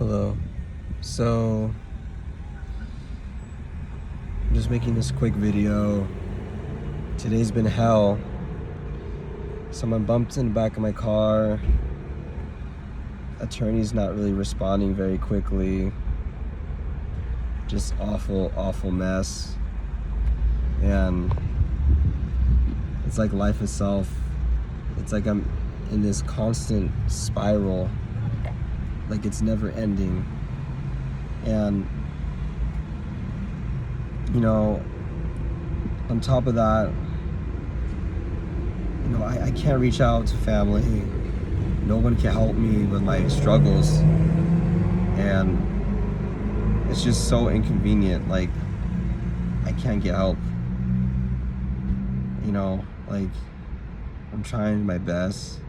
Hello. So, I'm just making this quick video. Today's been hell. Someone bumped in the back of my car. Attorney's not really responding very quickly. Just awful, awful mess. And it's like life itself. It's like I'm in this constant spiral. Like it's never ending. And you know, on top of that, you know, I can't reach out to family. No one can help me with my struggles. And it's just so inconvenient. Like, I can't get help. You know, like, I'm trying my best.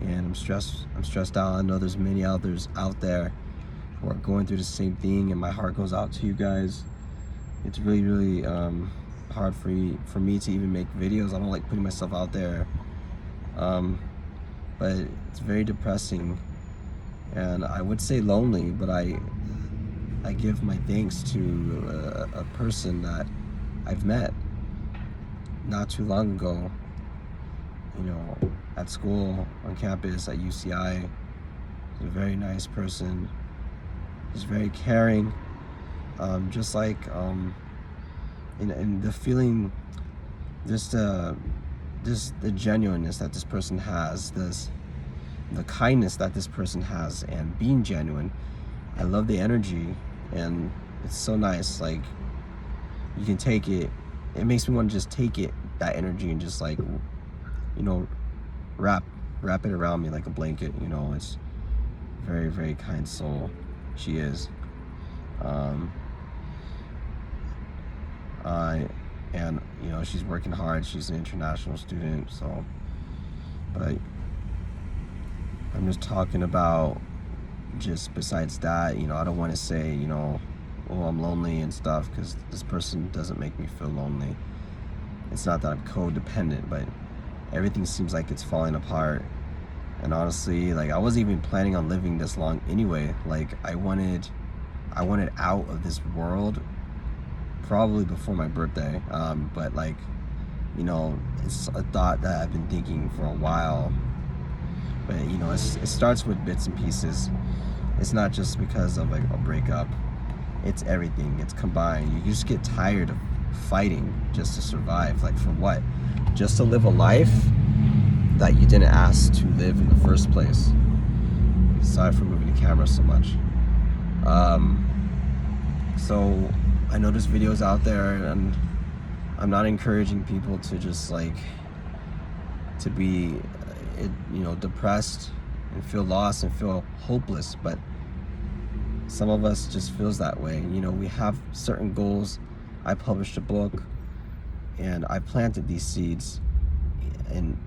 And I'm stressed out. I know there's many others out there who are going through the same thing, and my heart goes out to you guys. It's really, really hard for me to even make videos. I don't like putting myself out there, but it's very depressing, and I would say lonely. But I give my thanks to a person that I've met not too long ago. You know, at school, on campus, at UCI. He's a very nice person. He's very caring. Just like, and the feeling, just the genuineness that this person has, the kindness that this person has, and being genuine. I love the energy, and it's so nice. Like, you can take it. It makes me want to just take it, that energy, and just like, you know, wrap it around me like a blanket. You know, it's very, very kind soul. She is. And you know, she's working hard. She's an international student. So, but I'm just talking about, just besides that, you know, I don't want to say, you know, oh, I'm lonely and stuff, because this person doesn't make me feel lonely. It's not that I'm codependent, but everything seems like it's falling apart. And honestly, like, I wasn't even planning on living this long anyway. Like, I wanted out of this world probably before my birthday. But like, you know, it's a thought that I've been thinking for a while. But you know, it starts with bits and pieces. It's not just because of like a breakup. It's everything. It's combined. You just get tired of fighting just to survive. Like, for what? Just to live a life that you didn't ask to live in the first place. Sorry for moving the camera so much. So I know there's videos out there, and I'm not encouraging people to just like to be, you know, depressed and feel lost and feel hopeless. But some of us just feels that way. You know, we have certain goals. I published a book, and I planted these seeds, and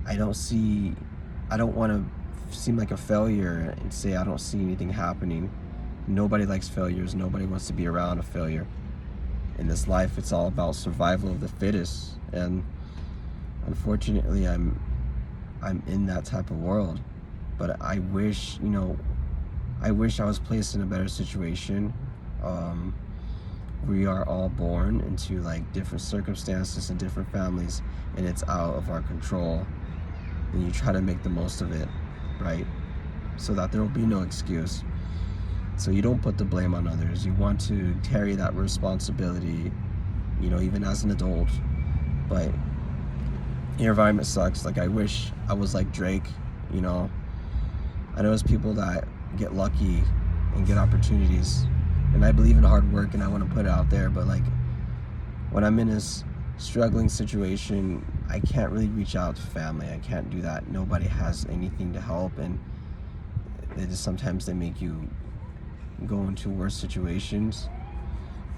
I don't want to seem like a failure and say I don't see anything happening. Nobody likes failures. Nobody wants to be around a failure. In this life, it's all about survival of the fittest, and unfortunately, I'm in that type of world. But I wish, you know, I was placed in a better situation. We are all born into like different circumstances and different families, and it's out of our control. And you try to make the most of it, right? So that there will be no excuse. So you don't put the blame on others. You want to carry that responsibility, you know, even as an adult. But your environment sucks. Like, I wish I was like Drake, you know. I know there's people that get lucky and get opportunities, and I believe in hard work, and I want to put it out there. But like, when I'm in this struggling situation, I can't really reach out to family. I can't do that. Nobody has anything to help, and sometimes they make you go into worse situations.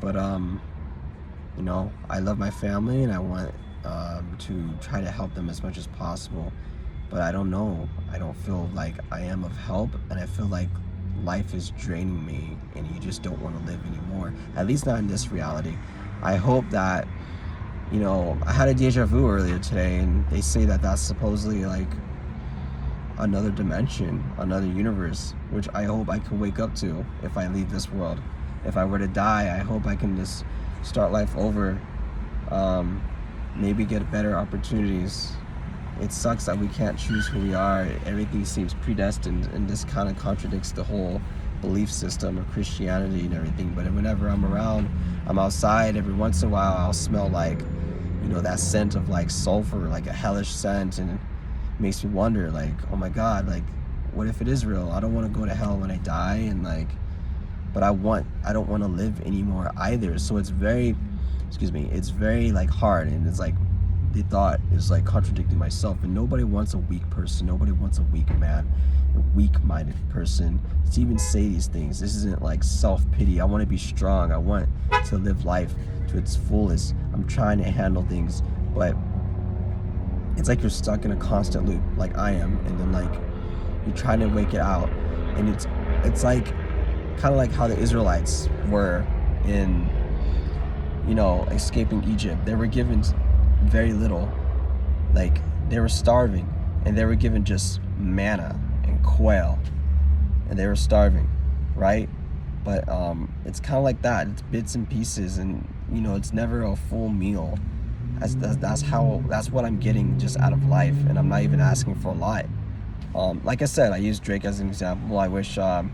But you know, I love my family, and I want to try to help them as much as possible. But I don't know. I don't feel like I am of help, and I feel like life is draining me, and you just don't want to live anymore. At least not in this reality. I hope that, you know, I had a deja vu earlier today, and they say that that's supposedly like another dimension, another universe, which I hope I can wake up to if I leave this world. If I were to die, I hope I can just start life over, maybe get better opportunities. It sucks that we can't choose who we are. Everything seems predestined, and this kind of contradicts the whole belief system of Christianity and everything. But whenever I'm around, I'm outside, every once in a while I'll smell like, that scent of like sulfur, like a hellish scent, and it makes me wonder, like, oh my God, like, what if it is real? I don't want to go to hell when I die, and like, but I don't want to live anymore either. So it's very like hard, and it's like the thought is like contradicting myself. And nobody wants a weak person. Nobody wants a weak man, a weak-minded person to even say these things. This isn't like self-pity. I want to be strong. I want to live life to its fullest. I'm trying to handle things, but it's like you're stuck in a constant loop, like I am, and then like you're trying to wake it out, and it's like kind of like how the Israelites were in, escaping Egypt. They were given very little, like they were starving, and they were given just manna and quail, and they were starving, right? But it's kind of like that. It's bits and pieces, and it's never a full meal. That's what I'm getting just out of life, and I'm not even asking for a lot. Like I said, I use Drake as an example. I wish a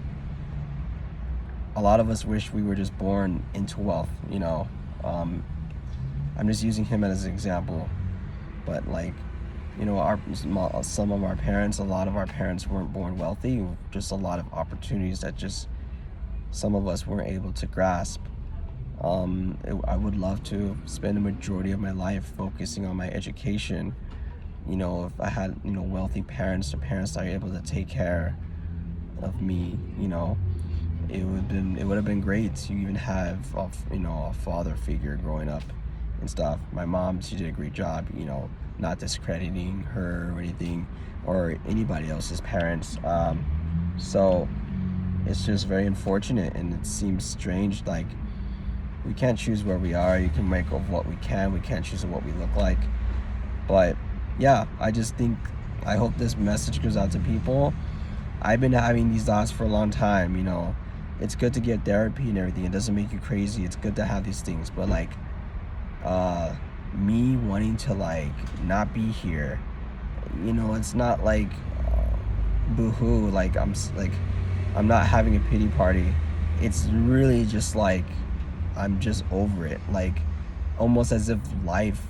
lot of us wish we were just born into wealth. I'm just using him as an example, but like, some of our parents, a lot of our parents weren't born wealthy. Just a lot of opportunities that just some of us weren't able to grasp. I would love to spend a majority of my life focusing on my education. If I had, wealthy parents, or parents that are able to take care of me, it would have been great to even have a father figure growing up and stuff. My mom, she did a great job, not discrediting her or anything, or anybody else's parents. So it's just very unfortunate, and it seems strange. Like, we can't choose where we are. You can make of what we can. We can't choose what we look like. But yeah, I hope this message goes out to people. I've been having these thoughts for a long time. It's good to get therapy and everything. It doesn't make you crazy. It's good to have these things. But like, me wanting to like not be here, it's not like boo-hoo. Like I'm not having a pity party. It's really just like I'm just over it. Like, almost as if life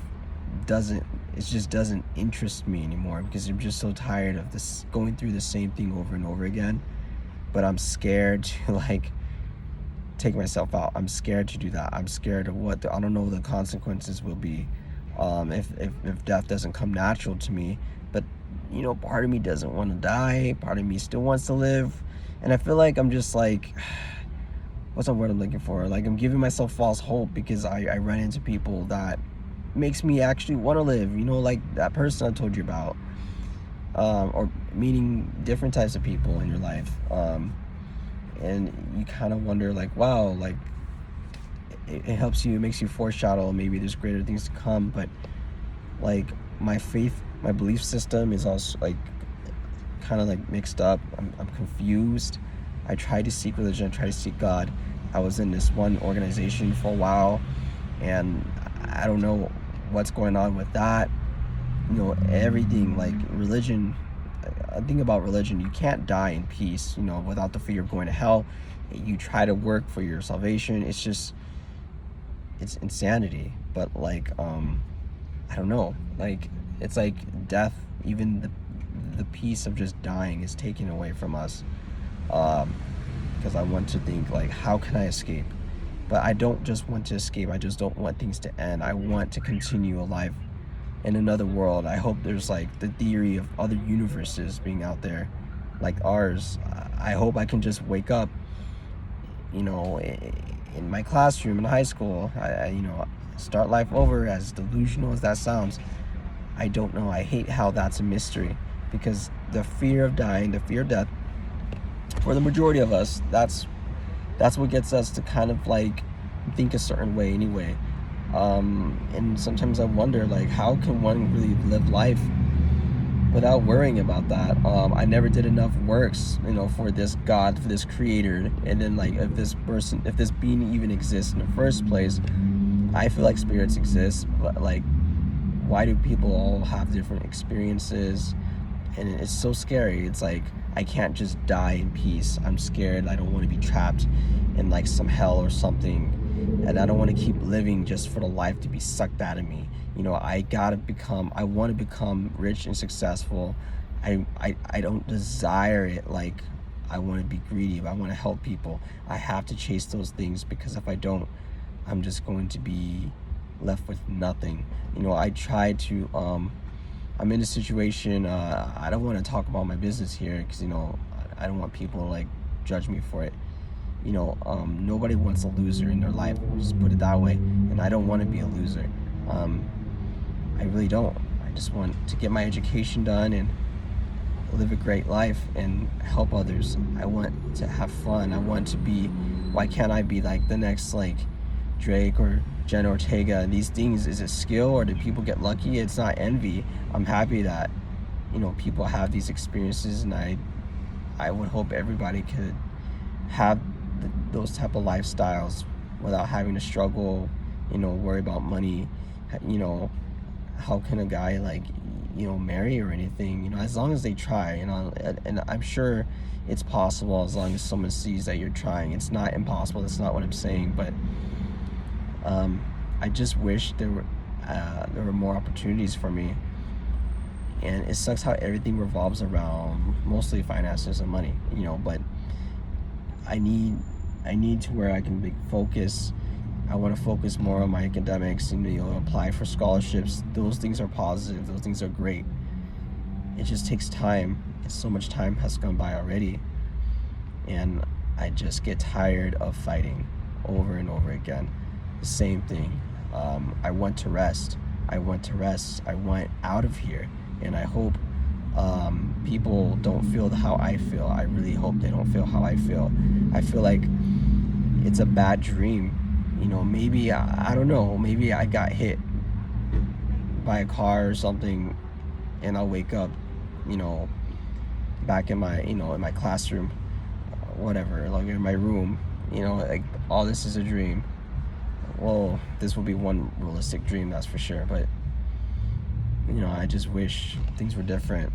just doesn't interest me anymore, because I'm just so tired of this, going through the same thing over and over again. But I'm scared to like take myself out. I'm scared to do that. I'm scared of I don't know what the consequences will be, if death doesn't come natural to me. But part of me doesn't want to die. Part of me still wants to live, and I feel like I'm just like, what's the word I'm looking for? Like, I'm giving myself false hope, because I run into people that makes me actually want to live, like that person I told you about, or meeting different types of people in your life, and you kind of wonder, like, wow, like it helps you, it makes you foreshadow maybe there's greater things to come. But like, my belief system is also like kind of like mixed up. I'm confused. I try to seek religion, I try to seek God. I was in this one organization for a while, and I don't know what's going on with that. Everything, like religion, I think about religion, you can't die in peace, without the fear of going to hell. You try to work for your salvation. It's insanity. But like, I don't know, like, it's like death, even the peace of just dying is taken away from us. Because I want to think, like, how can I escape? But I don't just want to escape. I just don't want things to end. I want to continue a life in another world. I hope there's like the theory of other universes being out there like ours. I hope I can just wake up, in my classroom in high school. I start life over, as delusional as that sounds. I don't know. I hate how that's a mystery, because the fear of dying, the fear of death, for the majority of us, that's what gets us to kind of like think a certain way anyway. And sometimes I wonder, like, how can one really live life without worrying about that. I never did enough works, for this God, for this creator. And then like, if this being even exists in the first place, I feel like spirits exist, but like, why do people all have different experiences? And it's so scary. It's like, I can't just die in peace. I'm scared. I don't want to be trapped in like some hell or something. And I don't want to keep living just for the life to be sucked out of me. I want to become rich and successful. I don't desire it. Like, I want to be greedy. I want to help people. I have to chase those things, because if I don't, I'm just going to be left with nothing. I try to, I'm in a situation, I don't want to talk about my business here, because, I don't want people to like judge me for it. Nobody wants a loser in their life, just put it that way. And I don't want to be a loser. I really don't. I just want to get my education done and live a great life and help others. I want to have fun. I want to be, why can't I be like the next like Drake or Jenna Ortega? These things, is it skill or do people get lucky? It's not envy. I'm happy that, people have these experiences, and I would hope everybody could have those type of lifestyles without having to struggle, worry about money. How can a guy like, marry or anything, as long as they try, and I'm sure it's possible as long as someone sees that you're trying. It's not impossible. That's not what I'm saying, but I just wish there were more opportunities for me. And it sucks how everything revolves around mostly finances and money, but I need to where I can focus. I want to focus more on my academics and apply for scholarships. Those things are positive. Those things are great. It just takes time. And so much time has gone by already. And I just get tired of fighting over and over again. The same thing. I want to rest. I want out of here. And I hope people don't feel how I feel. I really hope they don't feel how I feel. I feel like it's a bad dream. Maybe, I don't know, maybe I got hit by a car or something, and I'll wake up, back in my, in my classroom, whatever, like in my room, like all this is a dream. Well, this will be one realistic dream, that's for sure, but, I just wish things were different.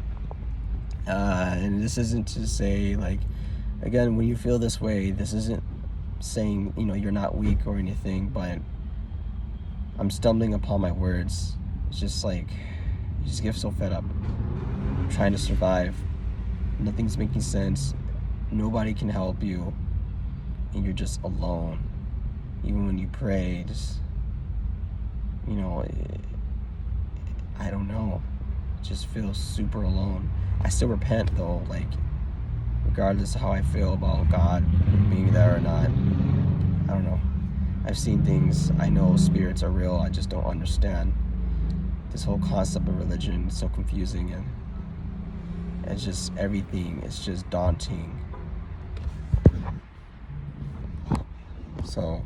And this isn't to say, like, again, when you feel this way, this isn't saying, you're not weak or anything, but I'm stumbling upon my words. It's just like, you just get so fed up trying to survive. Nothing's making sense. Nobody can help you, and you're just alone. Even when you pray, just, I don't know, it just feels super alone. I still repent though, like, regardless of how I feel about God being there or not. I don't know. I've seen things. I know spirits are real. I just don't understand. This whole concept of religion is so confusing, and it's just everything. It's just daunting. So,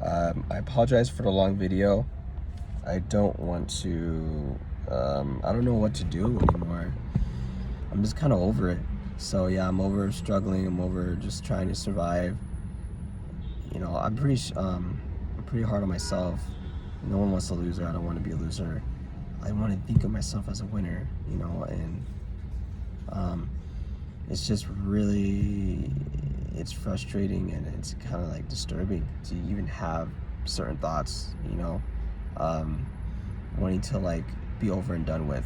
I apologize for the long video. I don't want to, I don't know what to do anymore. I'm just kind of over it. So yeah, I'm over struggling. I'm over just trying to survive. I'm pretty hard on myself. No one wants a loser. I don't want to be a loser. I want to think of myself as a winner, and it's just really, it's frustrating, and it's kind of like disturbing to even have certain thoughts, wanting to like be over and done with,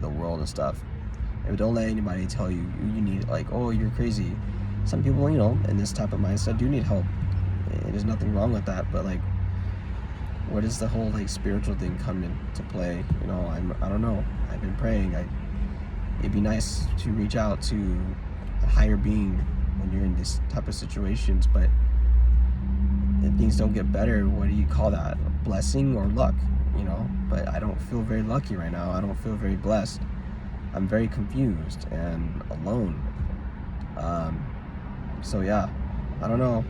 the world and stuff. And don't let anybody tell you need, like, oh, you're crazy. Some people, in this type of mindset do need help. And there's nothing wrong with that. But like, where does the whole like spiritual thing come into play? I don't know. I've been praying. It'd be nice to reach out to a higher being when you're in this type of situations. But if things don't get better, what do you call that? A blessing or luck? But I don't feel very lucky right now. I don't feel very blessed. I'm very confused and alone. So yeah, I don't know.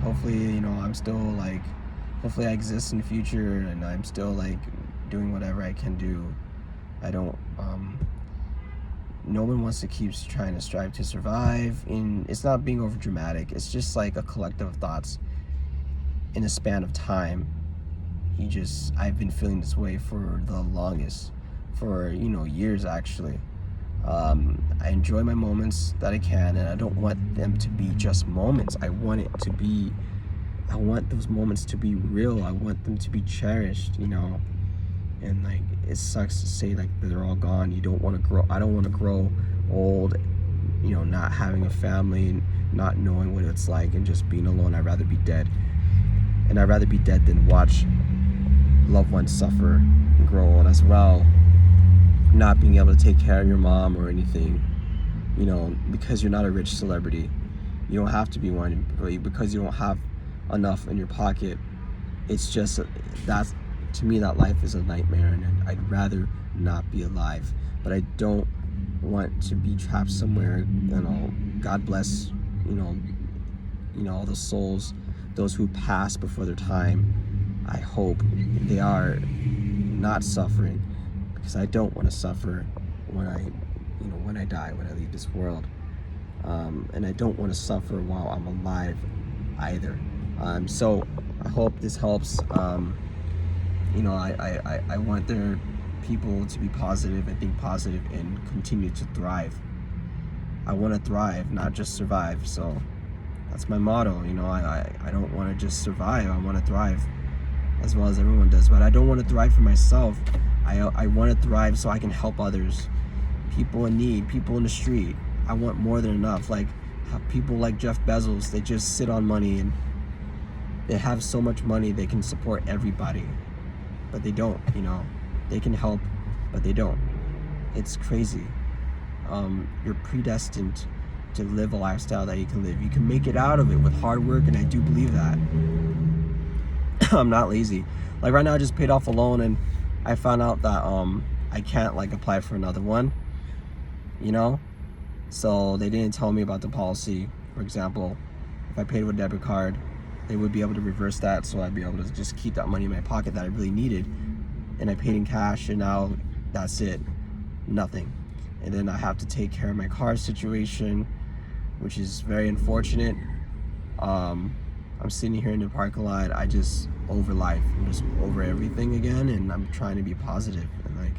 Hopefully, I'm still like, hopefully I exist in the future, and I'm still like doing whatever I can do I don't, no one wants to keep trying to strive to survive. And it's not being over dramatic. It's just like a collective of thoughts in a span of time. I've been feeling this way for the longest, for, years actually. I enjoy my moments that I can, and I don't want them to be just moments. I want those moments to be real. I want them to be cherished, and like, it sucks to say like they're all gone. I don't want to grow old, not having a family and not knowing what it's like and just being alone. I'd rather be dead. And I'd rather be dead than watch loved ones suffer and grow old as well, not being able to take care of your mom or anything, because you're not a rich celebrity. You don't have to be one, but because you don't have enough in your pocket, it's just, that's, to me, that life is a nightmare, and I'd rather not be alive. But I don't want to be trapped somewhere. God bless, all the souls, those who pass before their time. I hope they are not suffering, because I don't want to suffer when I die, when I leave this world. And I don't want to suffer while I'm alive either. So I hope this helps. I want their people to be positive and think positive and continue to thrive. I want to thrive, not just survive. So that's my motto. I don't want to just survive. I want to thrive as well as everyone does. But I don't want to thrive for myself. I want to thrive so I can help others, people in need, people in the street. I want more than enough. Like people like Jeff Bezos, they just sit on money, and they have so much money they can support everybody, but they don't. They can help, but they don't. It's crazy. You're predestined to live a lifestyle that you can live. You can make it out of it with hard work, and I do believe that. I'm not lazy. Like right now, I just paid off a loan, and I found out that I can't like apply for another one. So they didn't tell me about the policy. For example, if I paid with a debit card, they would be able to reverse that, so I'd be able to just keep that money in my pocket that I really needed. And I paid in cash, and now that's it, nothing. And then I have to take care of my car situation, which is very unfortunate. I'm sitting here in the parking lot. I just over life. I'm just over everything again, and I'm trying to be positive. And like,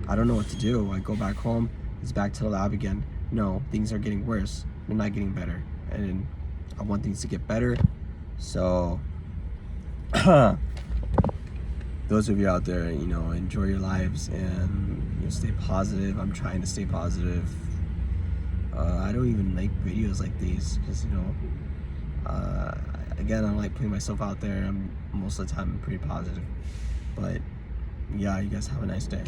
I don't know what to do. I go back home, it's back to the lab again. No, things are getting worse. They're not getting better, and I want things to get better. So those of you out there, enjoy your lives and stay positive. I'm trying to stay positive. I don't even make videos like these because again, I like putting myself out there. Most of the time I'm pretty positive. But yeah, you guys have a nice day.